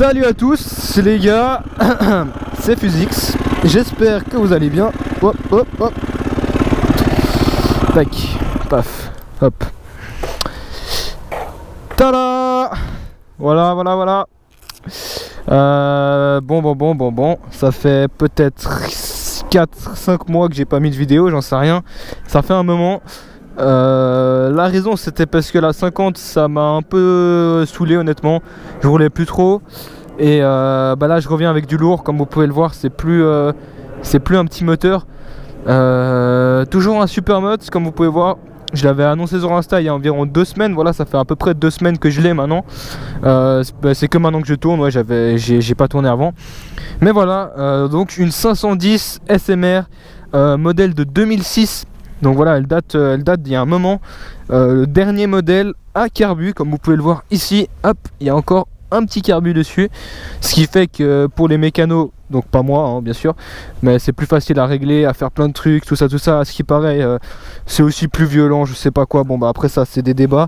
Salut à tous les gars, c'est Fusix, j'espère que vous allez bien. Hop hop hop. Tac, paf, hop. Tada. Voilà. Bon, ça fait peut-être 4-5 mois que j'ai pas mis de vidéo, j'en sais rien. Ça fait un moment. La raison c'était parce que la 50 ça m'a un peu saoulé honnêtement, je roulais plus trop et là je reviens avec du lourd, comme vous pouvez le voir, c'est plus un petit moteur, toujours un super mode comme vous pouvez voir. Je l'avais annoncé sur Insta il y a environ 2 semaines, voilà, ça fait à peu près 2 semaines que je l'ai maintenant. C'est que maintenant que je tourne, ouais, j'ai pas tourné avant. Mais voilà, donc une 510 SMR modèle de 2006. Donc voilà, elle date d'il y a un moment. Le dernier modèle à carbu, comme vous pouvez le voir ici, hop, il y a encore un petit carbu dessus. Ce qui fait que pour les mécanos, donc pas moi hein, bien sûr, mais c'est plus facile à régler, à faire plein de trucs, tout ça. À ce qui paraît, c'est aussi plus violent, je sais pas quoi. Bon bah après ça c'est des débats.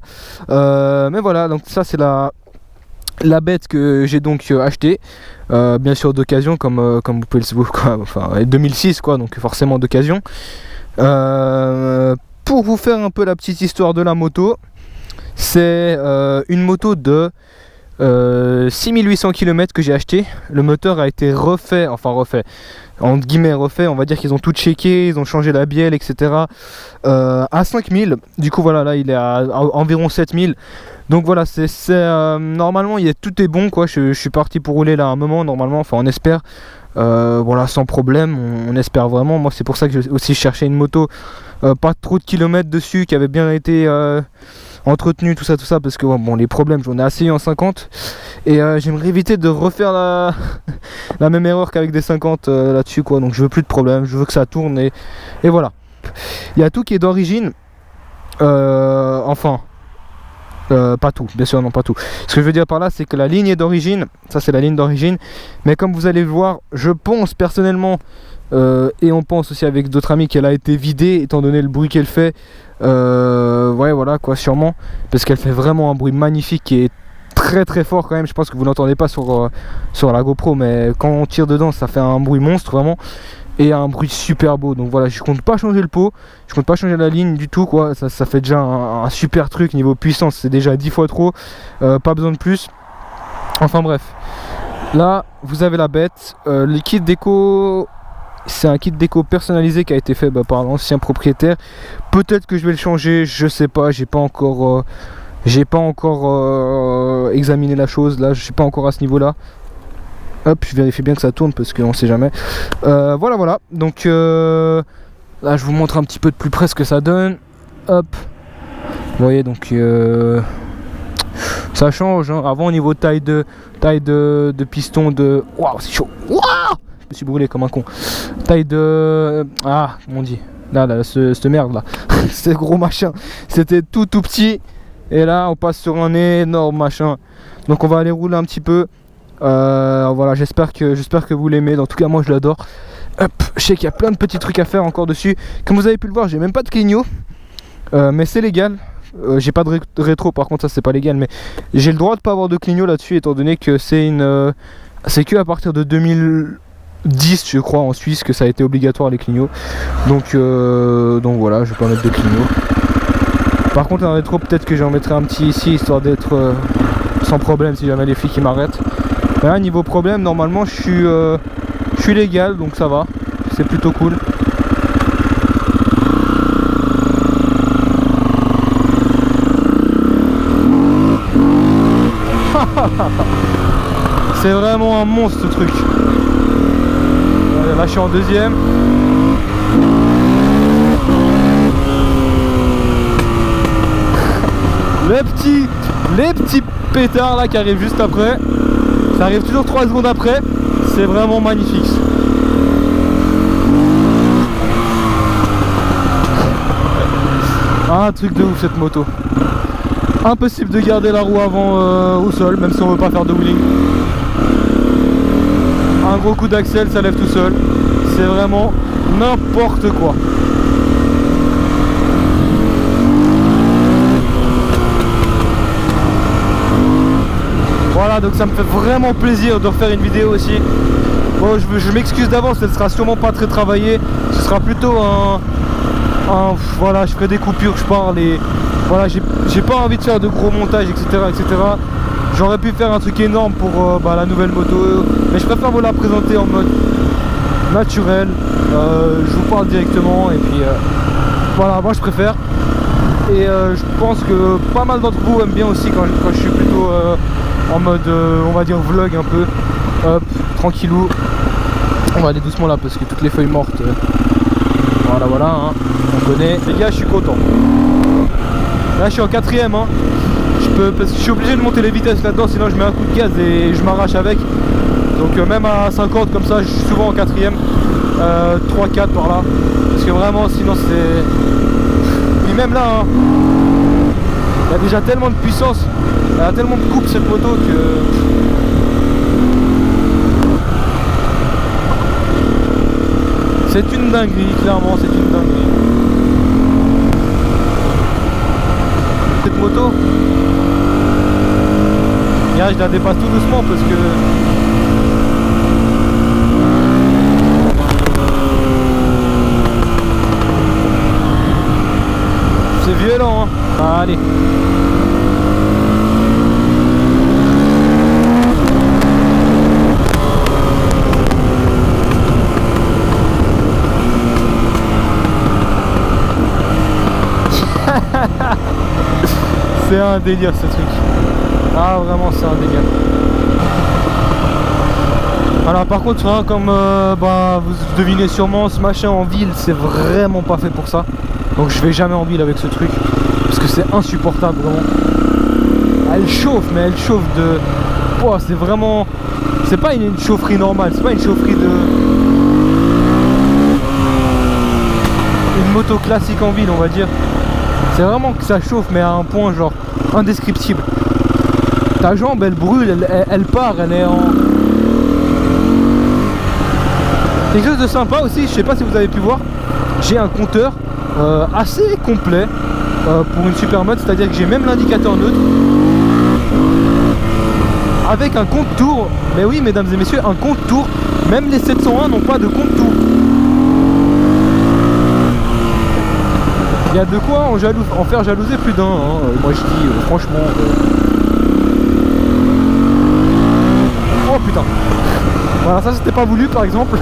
Mais voilà, donc ça c'est la bête que j'ai donc acheté, bien sûr d'occasion, comme vous pouvez le voir, enfin 2006 quoi, donc forcément d'occasion. Pour vous faire un peu la petite histoire de la moto, c'est une moto de 6800 km que j'ai acheté. Le moteur a été refait, entre guillemets refait, on va dire qu'ils ont tout checké, ils ont changé la bielle, etc. À 5000, du coup voilà, là il est à environ 7000. Donc voilà, normalement tout est bon quoi. Je suis parti pour rouler là un moment, normalement, enfin on espère. Voilà, sans problème, on espère vraiment. Moi c'est pour ça que j'ai aussi cherché une moto pas trop de kilomètres dessus, qui avait bien été entretenue, tout ça, parce que bon, les problèmes j'en ai assez eu en 50 et j'aimerais éviter de refaire la même erreur qu'avec des 50 là-dessus quoi. Donc je veux plus de problème, je veux que ça tourne et voilà. Il y a tout qui est d'origine, pas tout, bien sûr, non pas tout. Ce que je veux dire par là, c'est que la ligne est d'origine, ça c'est la ligne d'origine, mais comme vous allez le voir, je pense personnellement, et on pense aussi avec d'autres amis, qu'elle a été vidée, étant donné le bruit qu'elle fait. Ouais voilà quoi, sûrement, parce qu'elle fait vraiment un bruit magnifique qui est très très fort quand même. Je pense que vous n'entendez pas sur la GoPro, mais quand on tire dedans ça fait un bruit monstre vraiment, et un bruit super beau. Donc voilà, je compte pas changer le pot, je compte pas changer la ligne du tout quoi. Ça fait déjà un super truc niveau puissance, c'est déjà 10 fois trop, pas besoin de plus. Enfin bref, là vous avez la bête. Le kit déco, c'est un kit déco personnalisé qui a été fait par l'ancien propriétaire. Peut-être que je vais le changer, je sais pas, j'ai pas encore examiné la chose là, je suis pas encore à ce niveau là. Hop, je vérifie bien que ça tourne parce qu'on sait jamais. Voilà. Donc là, je vous montre un petit peu de plus près ce que ça donne. Hop. Vous voyez, donc ça change. Hein. Avant, au niveau taille de piston de. Waouh, c'est chaud. Waouh, je me suis brûlé comme un con. Taille de. Ah, mon dieu. Là, cette merde là. Ce gros machin. C'était tout petit. Et là, on passe sur un énorme machin. Donc, on va aller rouler un petit peu. Voilà, j'espère que vous l'aimez. En tout cas moi je l'adore. Hop, je sais qu'il y a plein de petits trucs à faire encore dessus. Comme vous avez pu le voir, j'ai même pas de clignot, mais c'est légal. J'ai pas de rétro, par contre ça c'est pas légal, mais j'ai le droit de pas avoir de clignot là-dessus, étant donné que c'est que à partir de 2010 je crois en Suisse que ça a été obligatoire les clignots. Donc voilà, je vais pas mettre de clignot. Par contre un rétro, peut-être que j'en mettrai un petit ici, histoire d'être sans problème si jamais les flics m'arrêtent. Là, niveau problème, normalement je suis légal, donc ça va, c'est plutôt cool. C'est vraiment un monstre ce truc. Là je suis en deuxième. Les petits pétards là qui arrivent juste après. Ça arrive toujours 3 secondes après. C'est vraiment magnifique. Ah, un truc de ouf cette moto. Impossible de garder la roue avant au sol, même si on veut pas faire de wheeling. Un gros coup d'axel, ça lève tout seul. C'est vraiment n'importe quoi. Voilà. voilà, donc ça me fait vraiment plaisir de refaire une vidéo aussi. Bon, je m'excuse d'avance, elle sera sûrement pas très travaillée. Ce sera plutôt voilà, je ferai des coupures, je parle et voilà, j'ai pas envie de faire de gros montages, etc. etc. J'aurais pu faire un truc énorme pour la nouvelle moto, mais je préfère vous la présenter en mode naturel. Je vous parle directement et puis voilà, moi je préfère. Et je pense que pas mal d'entre vous aiment bien aussi quand je suis plutôt en mode, on va dire vlog un peu. Hop, tranquillou. On va aller doucement là parce que toutes les feuilles mortes. Voilà, hein, on connaît. Les gars, je suis content. Là, je suis en 4ème. Hein. Parce que je suis obligé de monter les vitesses là-dedans, sinon je mets un coup de gaz et je m'arrache avec. Donc même à 50 comme ça, je suis souvent en 4ème. 3-4 par là. Parce que vraiment, sinon c'est... Et même là, hein, il y a déjà tellement de puissance, il y a tellement de coupe cette moto que... C'est une dinguerie, clairement, c'est une dinguerie. Cette moto, là, je la dépasse tout doucement parce que... C'est violent, hein. Allez. C'est un délire ce truc. Ah vraiment c'est un délire. Voilà, par contre hein, comme vous devinez sûrement, ce machin en ville c'est vraiment pas fait pour ça. Donc je vais jamais en ville avec ce truc parce que c'est insupportable vraiment. Elle chauffe, mais elle chauffe de... Oh, c'est vraiment... C'est pas une chaufferie normale, c'est pas une chaufferie de... Une moto classique en ville on va dire. C'est vraiment que ça chauffe mais à un point genre indescriptible. Ta jambe elle brûle, elle part, elle est en... Quelque chose de sympa aussi, je sais pas si vous avez pu voir, j'ai un compteur assez complet pour une supermode, c'est-à-dire que j'ai même l'indicateur neutre avec un compte-tour. Mais oui mesdames et messieurs, un compte-tour, même les 701 n'ont pas de compte-tour. Il y a de quoi en faire jalouser plus d'un, hein. Moi je dis franchement... Oh putain. Voilà, ça c'était pas voulu par exemple.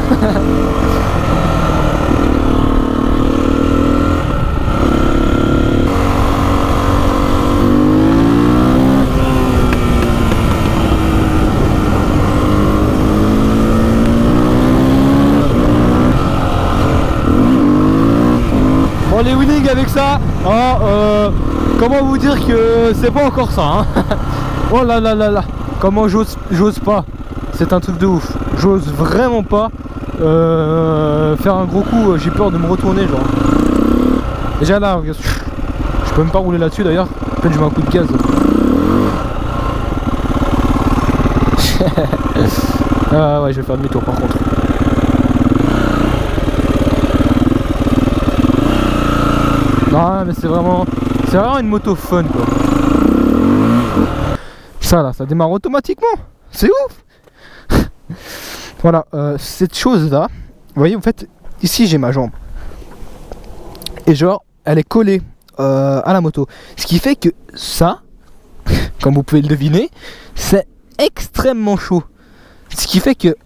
Bon les wheelings avec ça, hein, comment vous dire que c'est pas encore ça, hein. Oh là là là là. Comment j'ose pas. C'est un truc de ouf. J'ose vraiment pas faire un gros coup, j'ai peur de me retourner genre. Déjà là, je peux même pas rouler là-dessus d'ailleurs. En fait je mets un coup de gaz. Ah ouais, je vais faire demi-tour par contre. Non mais c'est vraiment une moto fun quoi. Ça là, ça démarre automatiquement. C'est ouf. Voilà, cette chose là, vous voyez en fait, ici j'ai ma jambe. Et genre, elle est collée à la moto. Ce qui fait que ça, comme vous pouvez le deviner, c'est extrêmement chaud. Ce qui fait que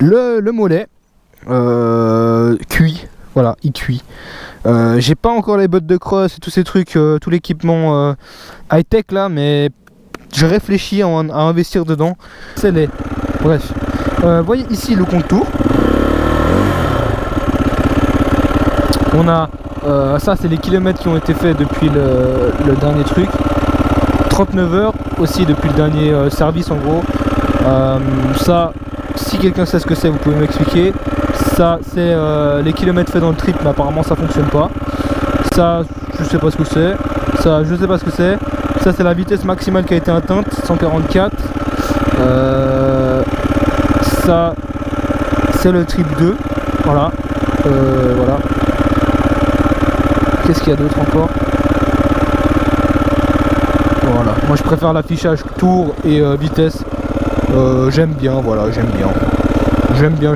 le mollet cuit. Voilà, il cuit. J'ai pas encore les bottes de cross et tous ces trucs, tout l'équipement high tech là, mais je réfléchis à investir dedans. C'est les... Bref, voyez ici le contour. On a ça, c'est les kilomètres qui ont été faits depuis le dernier truc. 39 heures aussi depuis le dernier service en gros. Ça, si quelqu'un sait ce que c'est, vous pouvez m'expliquer. Ça, c'est les kilomètres faits dans le trip, mais apparemment ça fonctionne pas. Ça, je sais pas ce que c'est. Ça, je sais pas ce que c'est. Ça, c'est la vitesse maximale qui a été atteinte, 144. Ça, c'est le trip 2. Voilà. Voilà. Qu'est-ce qu'il y a d'autre encore? Voilà. Moi je préfère l'affichage tour et vitesse. J'aime bien, voilà, j'aime bien. J'aime bien.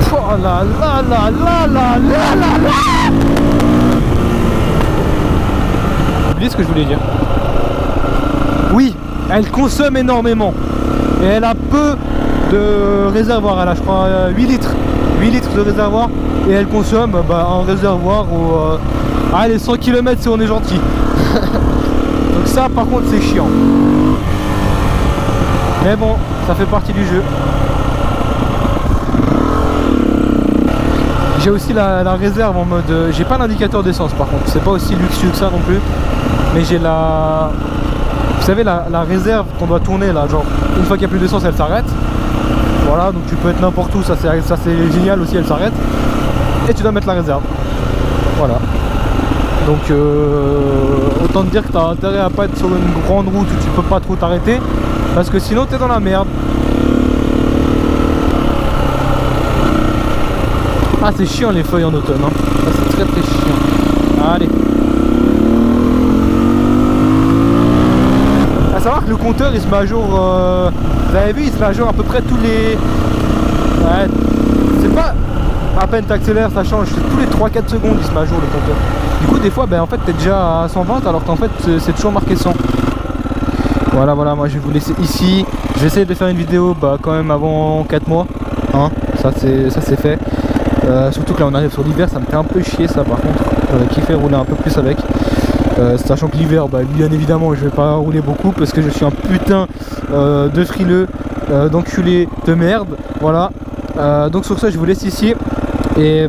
Oh là là là là là là là là. J'ai oublié ce que je voulais dire. Oui, elle consomme énormément. Et elle a peu de réservoir. Elle a je crois 8 litres. 8 litres de réservoir. Et elle consomme un réservoir au... allez, 100 km si on est gentil. Donc ça par contre c'est chiant. Mais bon, ça fait partie du jeu. J'ai aussi la réserve en mode... j'ai pas l'indicateur d'essence par contre. C'est pas aussi luxueux que ça non plus. Mais j'ai la... Vous savez la réserve qu'on doit tourner là. Genre une fois qu'il n'y a plus d'essence elle s'arrête. Voilà, donc tu peux être n'importe où. Ça c'est génial aussi, elle s'arrête. Et tu dois mettre la réserve. Voilà. Donc autant te dire que tu as intérêt à pas être sur une grande route où tu peux pas trop t'arrêter. Parce que sinon tu es dans la merde. Ah c'est chiant les feuilles en automne hein. Ça c'est très très chiant. Allez. À savoir que le compteur il se met à jour vous avez vu il se met à jour à peu près tous les... Ouais, c'est pas à peine t'accélères ça change, c'est tous les 3-4 secondes il se met à jour le compteur. Du coup des fois en fait t'es déjà à 120 alors qu'en fait c'est toujours marqué 100. Voilà moi je vais vous laisser ici. Je vais essayer de faire une vidéo quand même avant 4 mois hein. Ça c'est fait. Surtout que là on arrive sur l'hiver, ça me fait un peu chier ça par contre. J'aurais kiffé rouler un peu plus avec. Sachant que l'hiver, bien évidemment je vais pas rouler beaucoup parce que je suis un putain de frileux, d'enculé de merde. Voilà. Donc sur ça je vous laisse ici. Et